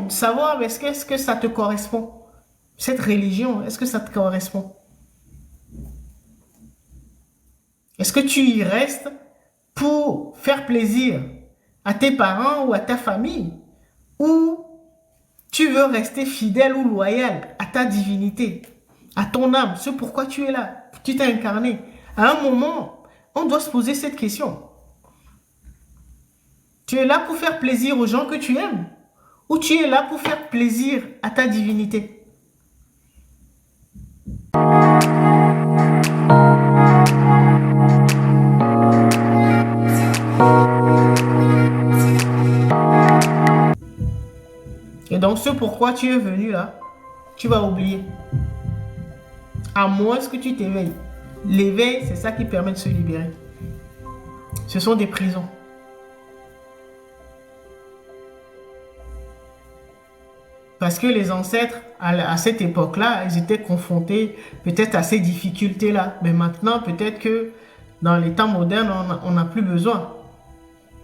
de savoir est-ce que ça te correspond. Cette religion, est-ce que ça te correspond? Est-ce que tu y restes pour faire plaisir à tes parents ou à ta famille? Ou tu veux rester fidèle ou loyal à ta divinité, à ton âme, ce pourquoi tu es là, tu t'es incarné? À un moment, on doit se poser cette question. Tu es là pour faire plaisir aux gens que tu aimes ou tu es là pour faire plaisir à ta divinité? Et donc, ce pourquoi tu es venu là, tu vas oublier. À moins que tu t'éveilles. L'éveil, c'est ça qui permet de se libérer. Ce sont des prisons. Parce que les ancêtres, à cette époque-là, ils étaient confrontés peut-être à ces difficultés-là. Mais maintenant, peut-être que dans les temps modernes, on n'a plus besoin.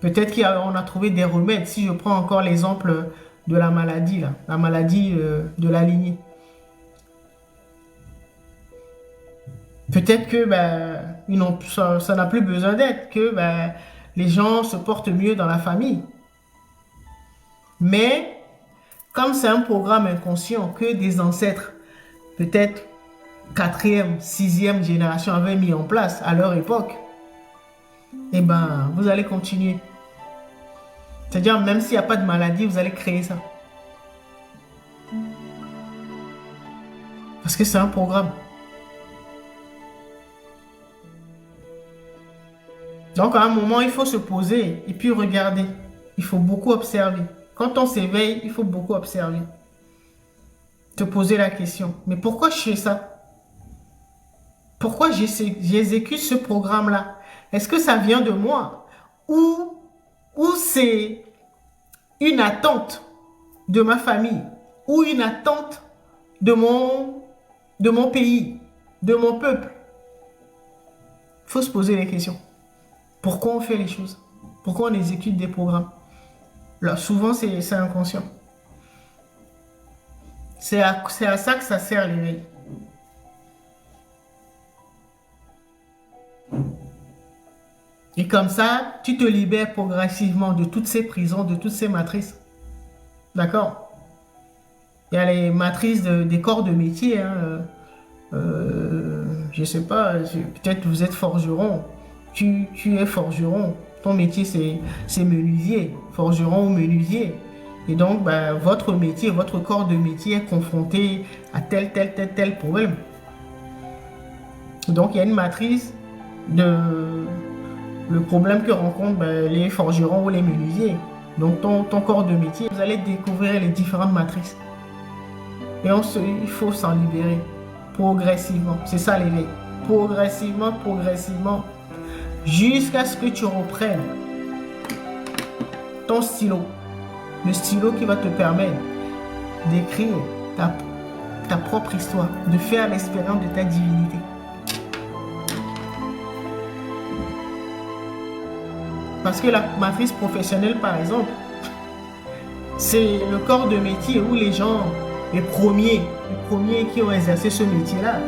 Peut-être qu'on a trouvé des remèdes. Si je prends encore l'exemple de la maladie, là, la maladie de la lignée. Peut-être que ça n'a plus besoin d'être, que les gens se portent mieux dans la famille. Mais, comme c'est un programme inconscient que des ancêtres, peut-être 4e, 6e génération avaient mis en place à leur époque, eh ben, vous allez continuer. C'est-à-dire, même s'il n'y a pas de maladie, vous allez créer ça. Parce que c'est un programme. Donc, à un moment, il faut se poser et puis regarder. Il faut beaucoup observer. Quand on s'éveille, il faut beaucoup observer. Te poser la question. Mais pourquoi je fais ça? Pourquoi j'exécute ce programme-là? Est-ce que ça vient de moi? Ou c'est une attente de ma famille? Ou une attente de mon pays? De mon peuple? Il faut se poser les questions. Pourquoi on fait les choses? Pourquoi on exécute des programmes? Là, souvent, c'est inconscient. C'est à ça que ça sert l'éveil. Et comme ça, tu te libères progressivement de toutes ces prisons, de toutes ces matrices. D'accord? Il y a les matrices des corps de métier. Hein. Je ne sais pas, peut-être vous êtes forgeron. Tu es forgeron. Ton métier, c'est menuisier. Forgeron ou menuisier. Et donc, votre métier, votre corps de métier est confronté à tel problème. Donc, il y a une matrice le problème que rencontrent les forgerons ou les menuisiers. Donc, ton corps de métier, vous allez découvrir les différentes matrices. Et il faut s'en libérer progressivement. C'est ça l'éveil. Progressivement, jusqu'à ce que tu reprennes ton stylo. Le stylo qui va te permettre d'écrire ta propre histoire, de faire l'expérience de ta divinité. Parce que la matrice professionnelle, par exemple, c'est le corps de métier où les gens, les premiers qui ont exercé ce métier-là,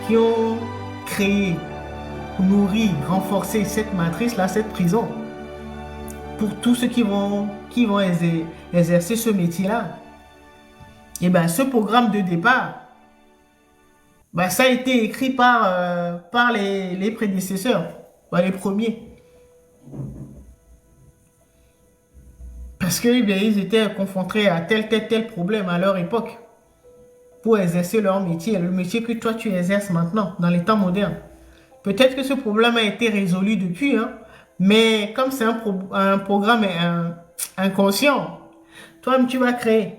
qui ont créé, nourri, renforcé cette matrice-là, cette prison, pour tous ceux qui vont exercer ce métier-là. Et bien, ce programme de départ, ça a été écrit par les prédécesseurs, par les premiers. Parce qu'ils étaient confrontés à tel problème à leur époque pour exercer leur métier, le métier que toi tu exerces maintenant dans les temps modernes. Peut-être que ce problème a été résolu depuis, hein, mais comme c'est un programme inconscient, toi-même tu vas créer.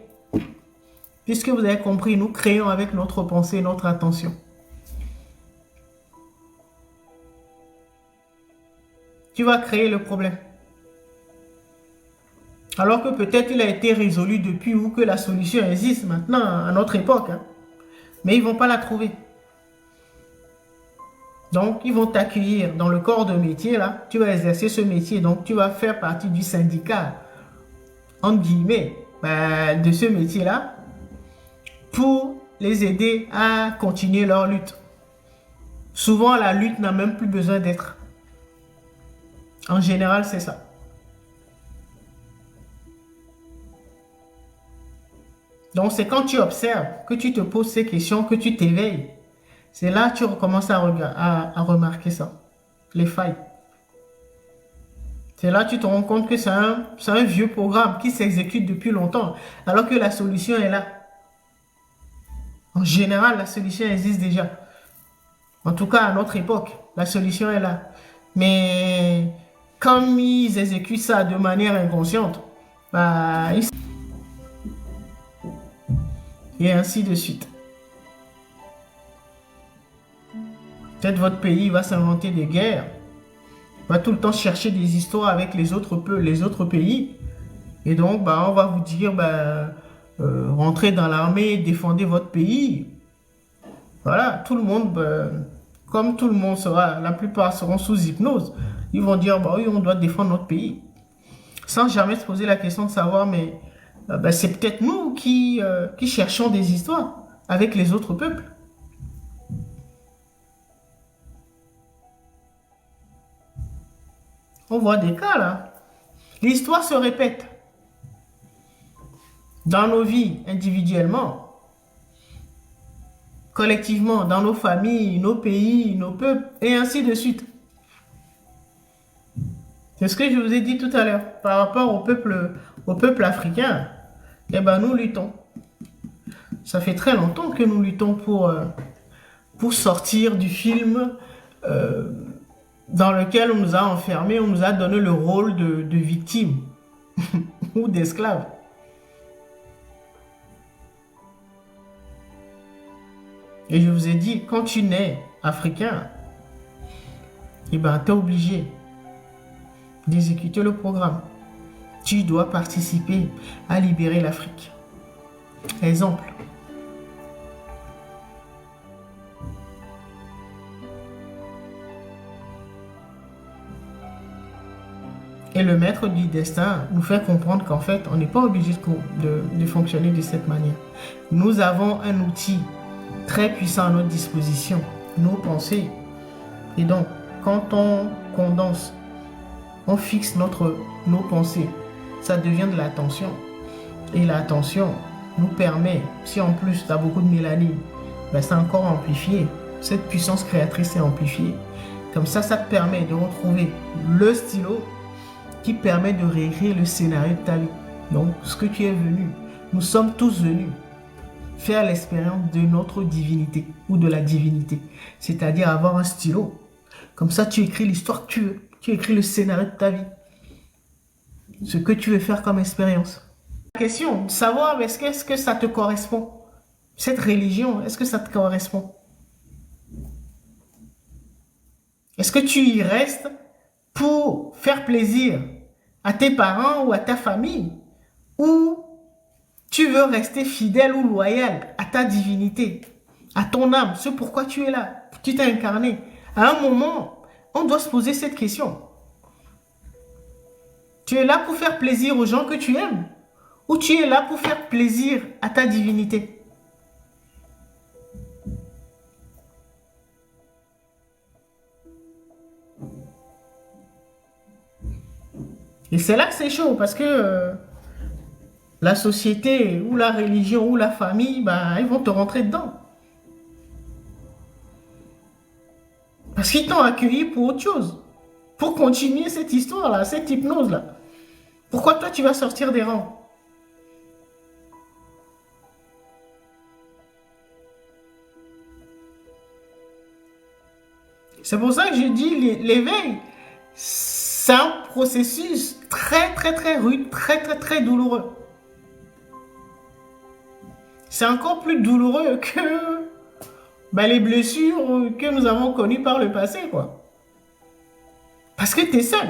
Puisque vous avez compris, nous créons avec notre pensée, notre attention. Tu vas créer le problème. Alors que peut-être il a été résolu depuis ou que la solution existe maintenant à notre époque. Hein. Mais ils ne vont pas la trouver. Donc, ils vont t'accueillir dans le corps de métier. Là, tu vas exercer ce métier. Donc, tu vas faire partie du syndicat, entre guillemets, de ce métier-là pour les aider à continuer leur lutte. Souvent, la lutte n'a même plus besoin d'être. En général, c'est ça. Donc, c'est quand tu observes, que tu te poses ces questions, que tu t'éveilles. C'est là que tu recommences à remarquer ça, les failles. C'est là que tu te rends compte que c'est un vieux programme qui s'exécute depuis longtemps, alors que la solution est là. En général, la solution existe déjà. En tout cas, à notre époque, la solution est là. Mais comme ils exécutent ça de manière inconsciente, et ainsi de suite. Peut-être votre pays va s'inventer des guerres, va tout le temps chercher des histoires avec les autres pays. Et donc, on va vous dire, rentrez dans l'armée, défendez votre pays. Voilà, tout le monde, comme tout le monde sera, la plupart seront sous hypnose. Ils vont dire, oui, on doit défendre notre pays. Sans jamais se poser la question de savoir, mais c'est peut-être nous qui cherchons des histoires avec les autres peuples. On voit des cas là. L'histoire se répète. Dans nos vies individuellement, collectivement, dans nos familles, nos pays, nos peuples, et ainsi de suite. C'est ce que je vous ai dit tout à l'heure. Par rapport au peuple africain, nous luttons. Ça fait très longtemps que nous luttons pour sortir du film dans lequel on nous a enfermés, on nous a donné le rôle de victime ou d'esclave. Et je vous ai dit, quand tu nais africain, tu es obligé d'exécuter le programme. Tu dois participer à libérer l'Afrique. Exemple. Et le maître du destin nous fait comprendre qu'en fait, on n'est pas obligé de fonctionner de cette manière. Nous avons un outil très puissant à notre disposition, nos pensées. Et donc, quand on condense, on fixe nos pensées, ça devient de l'attention. Et l'attention nous permet, si en plus tu as beaucoup de mélanine, c'est encore amplifié. Cette puissance créatrice est amplifiée. Comme ça te permet de retrouver le stylo qui permet de réécrire le scénario de ta vie. Donc, ce que tu es venu, nous sommes tous venus faire l'expérience de notre divinité ou de la divinité. C'est-à-dire avoir un stylo. Comme ça, tu écris l'histoire que tu veux. Tu écris le scénario de ta vie. Ce que tu veux faire comme expérience. La question, savoir est-ce que ça te correspond? Cette religion, est-ce que ça te correspond? Est-ce que tu y restes pour faire plaisir à tes parents ou à ta famille? Ou tu veux rester fidèle ou loyal à ta divinité, à ton âme, ce pourquoi tu es là, tu t'es incarné? À un moment, on doit se poser cette question. Tu es là pour faire plaisir aux gens que tu aimes? Ou tu es là pour faire plaisir à ta divinité? Et c'est là que c'est chaud parce que la société ou la religion ou la famille, ils vont te rentrer dedans. Parce qu'ils t'ont accueilli pour autre chose. Pour continuer cette histoire-là, cette hypnose-là. Pourquoi toi, tu vas sortir des rangs? C'est pour ça que je dis l'éveil, c'est un processus très, très, très rude, très, très, très douloureux. C'est encore plus douloureux que les blessures que nous avons connues par le passé, quoi. Parce que tu es seul.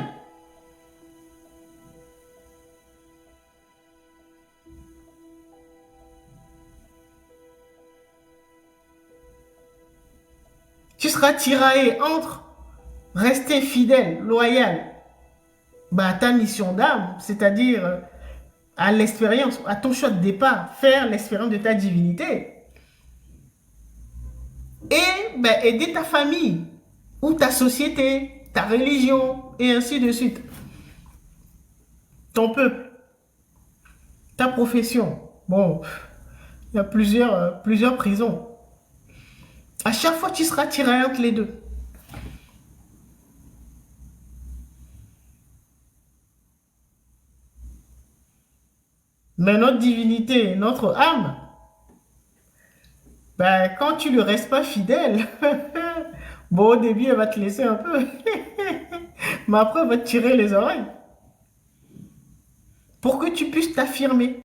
Tu seras tiraillé entre rester fidèle, loyal à ta mission d'âme, c'est-à-dire à l'expérience, à ton choix de départ, faire l'expérience de ta divinité. Et ben, aider ta famille, ou ta société, ta religion, et ainsi de suite. Ton peuple, ta profession. Bon, il y a plusieurs prisons. À chaque fois, tu seras tiré entre les deux. Mais notre divinité, notre âme, ben, quand tu ne lui restes pas fidèle, bon, au début, elle va te laisser un peu. Mais après, elle va te tirer les oreilles. Pour que tu puisses t'affirmer.